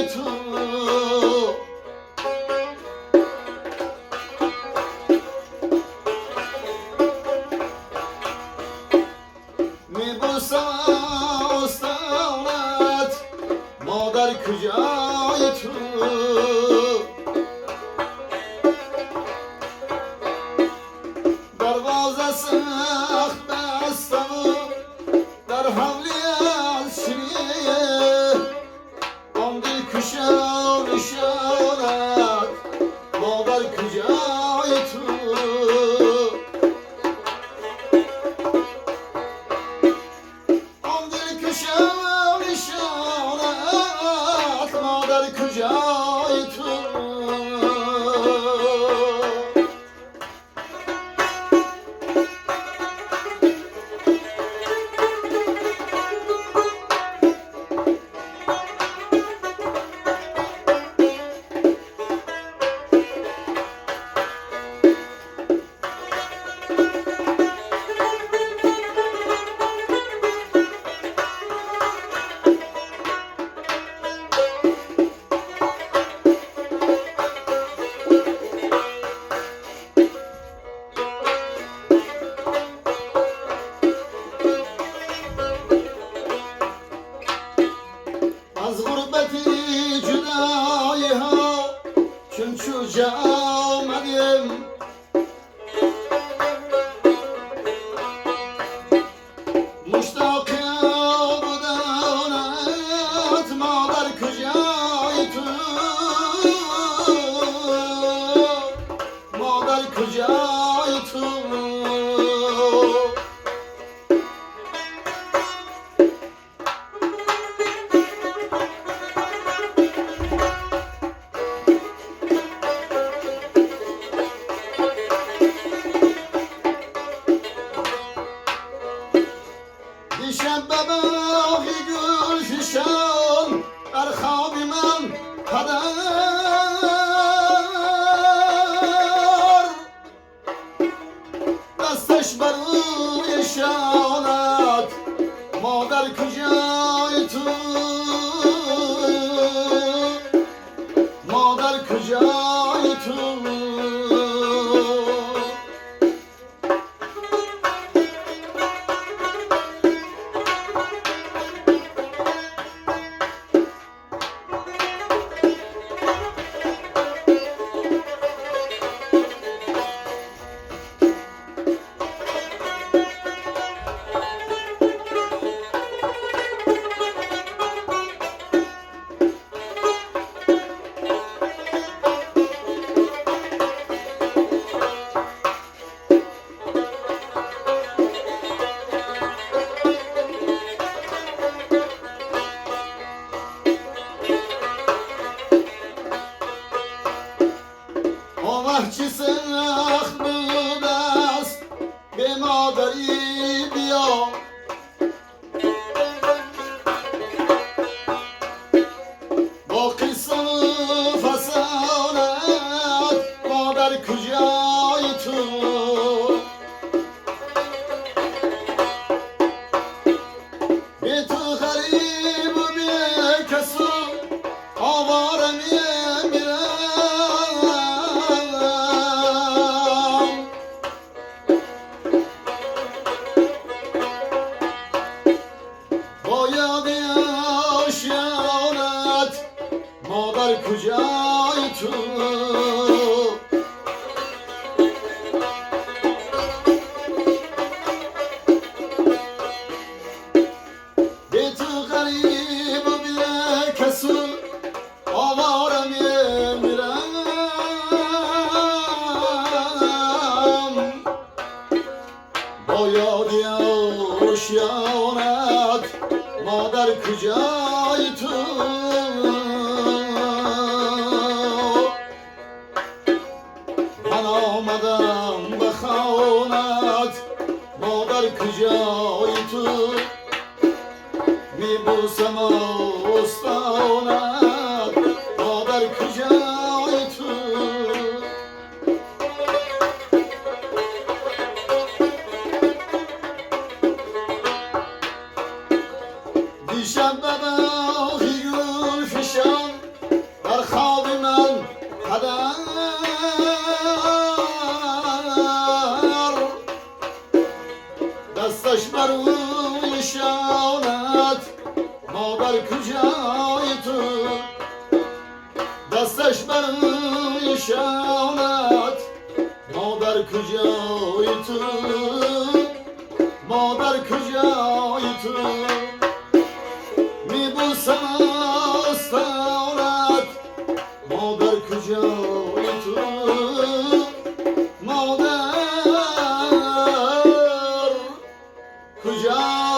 تو میبوسم استانت مادر کجای تو دروازه سخت بستم و در حملی از شیریه آن دل کشان نشانت مادر کجای تو آن دل کشان نشانت مادر کجای تو از غربتی جدایی ها چون چوجه آمدیم مشتاق بودنت مادر کجای تو مادر کجای تو دیشب به باغ گلفشان در خواب من پدر دستش بر روی شانت مادر کجای تو مادر کجای تو چه سخت بود است به مادری بیا با قصه و فسانت مادر کجای تو به تو غریب و بی کس و آواره میمیرم مادر کجای تو به تو غریب و بی کس و آواره میمیرم با یادی آشیانت مادر کجای تو من آمدم به خانت مادر کجای تو میبوسم استانت مادر راستش برای شانت مادر کجای تو مادر کجای تو میبوسم آستانت مادر کجای تو مادر کجای